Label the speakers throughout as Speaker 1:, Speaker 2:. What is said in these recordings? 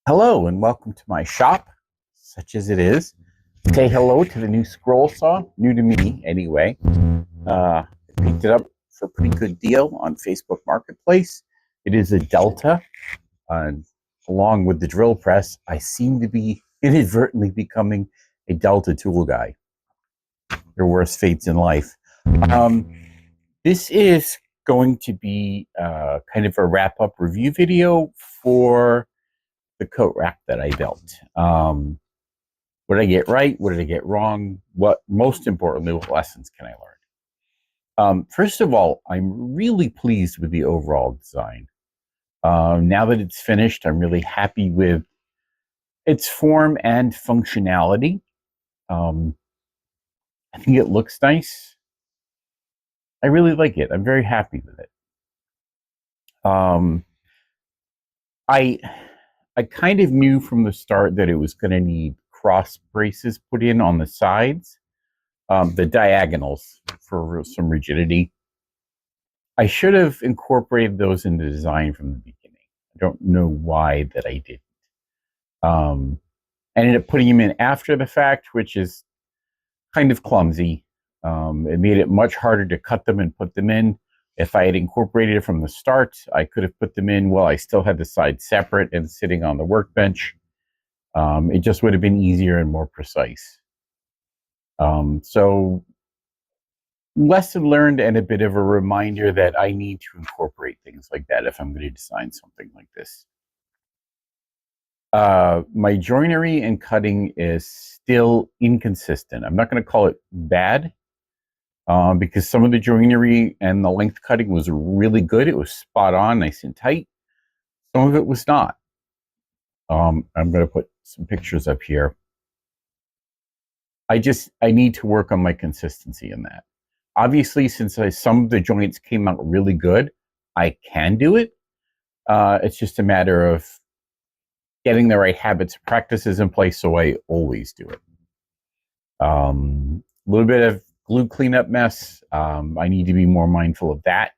Speaker 1: Hello and welcome to my shop, such as it is. Say hello to the new scroll saw, new to me anyway. I picked it up for a pretty good deal on Facebook Marketplace. It is a Delta, along with the drill press. I seem to be inadvertently becoming a Delta tool guy. Your worst fates in life. This is going to be kind of a wrap-up review video for the coat rack that I built. What did I get right? What did I get wrong? What, most importantly, what lessons can I learn? First of all, I'm really pleased with the overall design. Now that it's finished, I'm really happy with its form and functionality. I think it looks nice. I really like it. I'm very happy with it. I kind of knew from the start that it was going to need cross braces put in on the sides, the diagonals for some rigidity. I should have incorporated those in the design from the beginning. I don't know why that I didn't. I ended up putting them in after the fact, which is kind of clumsy. It made it much harder to cut them and put them in. If I had incorporated it from the start, I could have put them in while I still had the sides separate and sitting on the workbench. It just would have been easier and more precise. So lesson learned and a bit of a reminder that I need to incorporate things like that if I'm going to design something like this. My joinery and cutting is still inconsistent. I'm not going to call it bad, because some of the joinery and the length cutting was really good. It was spot on, nice and tight. Some of it was not. I'm going to put some pictures up here. I need to work on my consistency in that. Obviously, since some of the joints came out really good, I can do it. It's just a matter of getting the right habits and practices in place so I always do it. A little bit of glue cleanup mess. I need to be more mindful of that.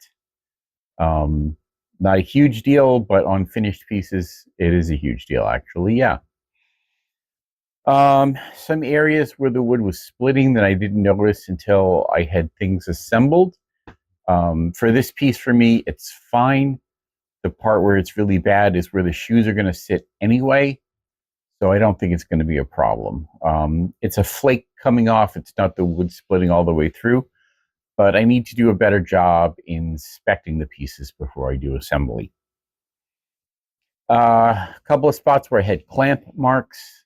Speaker 1: Not a huge deal, but on finished pieces, it is a huge deal, actually, yeah. Some areas where the wood was splitting that I didn't notice until I had things assembled. For this piece, for me, it's fine. The part where it's really bad is where the shoes are going to sit anyway, so I don't think it's going to be a problem. It's a flake coming off. It's not the wood splitting all the way through, but I need to do a better job inspecting the pieces before I do assembly. A couple of spots where I had clamp marks.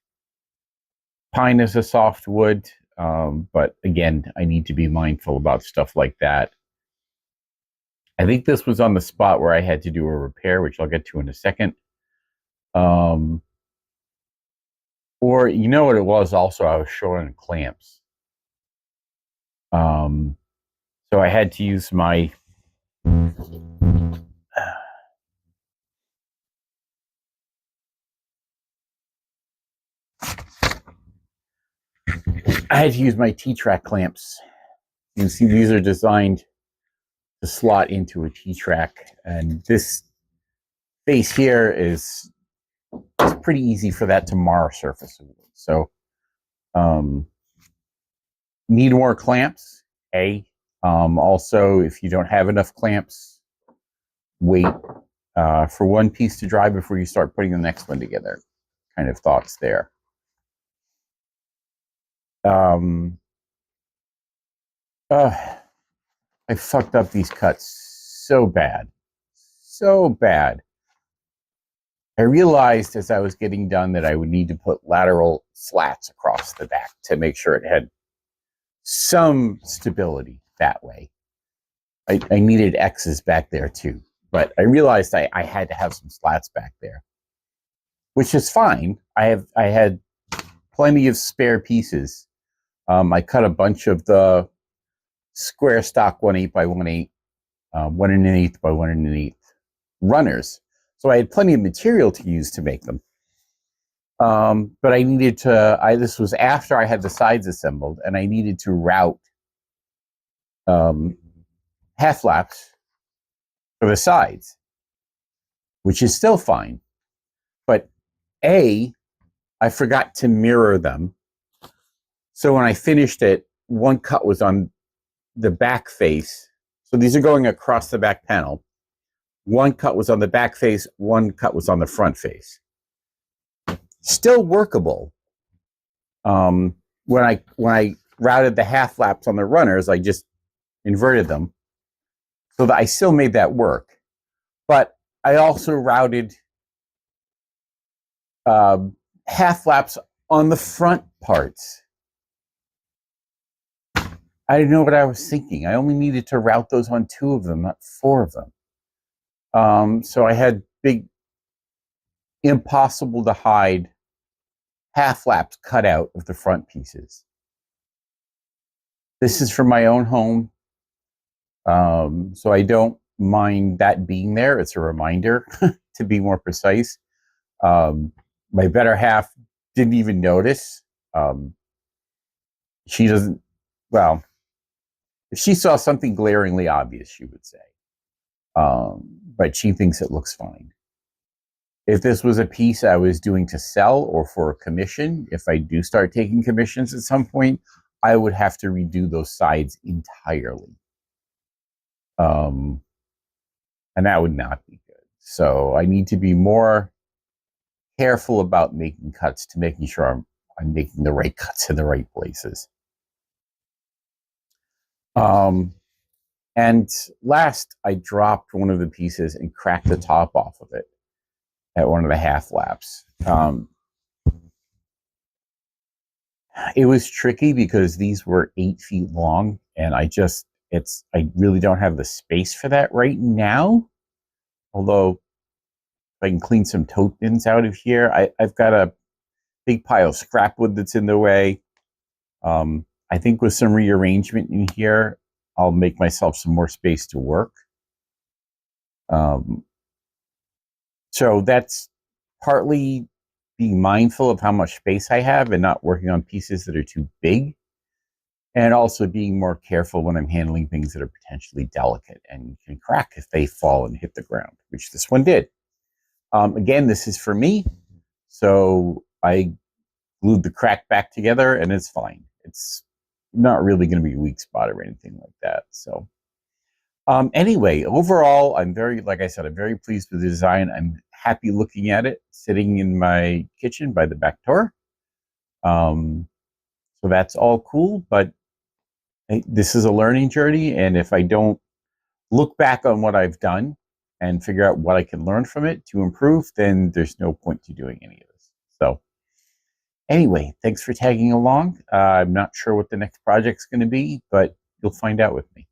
Speaker 1: Pine is a soft wood, but again, I need to be mindful about stuff like that. I think this was on the spot where I had to do a repair, which I'll get to in a second. Or you know what it was also, I was short on clamps. So I had to use my T-track clamps. You can see these are designed to slot into a T-track, and this face here is pretty easy for that to mar surface. So need more clamps, also, if you don't have enough clamps, wait for one piece to dry before you start putting the next one together. Kind of thoughts there. I fucked up these cuts so bad. So bad. I realized as I was getting done that I would need to put lateral slats across the back to make sure it had some stability that way. I needed X's back there too, but I realized I had to have some slats back there, which is fine. I had plenty of spare pieces. I cut a bunch of the square stock 1/8 by 1/8, 1 1/8 by 1 1/8 runners. So I had plenty of material to use to make them. But I needed to, this was after I had the sides assembled, and I needed to route half flaps for the sides, which is still fine. But I forgot to mirror them. So when I finished it, one cut was on the back face. So these are going across the back panel. One cut was on the back face, one cut was on the front face. Still workable. When I routed the half laps on the runners, I just inverted them so that I still made that work. But I also routed half laps on the front parts. I didn't know what I was thinking. I only needed to route those on 2 of them, not 4 of them. So I had big, impossible to hide half laps cut out of the front pieces. This is for my own home. So I don't mind that being there. It's a reminder to be more precise. My better half didn't even notice. She doesn't, well, if she saw something glaringly obvious, she would say. But she thinks it looks fine. If this was a piece I was doing to sell or for a commission, if I do start taking commissions at some point, I would have to redo those sides entirely. And that would not be good. So I need to be more careful about making cuts to making sure I'm making the right cuts in the right places. And last, I dropped one of the pieces and cracked the top off of it at one of the half laps. It was tricky because these were 8 feet long, and I really don't have the space for that right now. Although, if I can clean some tote bins out of here, I've got a big pile of scrap wood that's in the way. I think with some rearrangement in here, I'll make myself some more space to work. So that's partly being mindful of how much space I have and not working on pieces that are too big, and also being more careful when I'm handling things that are potentially delicate and can crack if they fall and hit the ground, which this one did. Again, this is for me, so I glued the crack back together and it's fine. It's not really going to be a weak spot or anything like that. So anyway, overall, like I said, I'm very pleased with the design. I'm happy looking at it sitting in my kitchen by the back door. So that's all cool, but this is a learning journey. And if I don't look back on what I've done and figure out what I can learn from it to improve, then there's no point to doing any of this. So anyway, thanks for tagging along. I'm not sure what the next project's going to be, but you'll find out with me.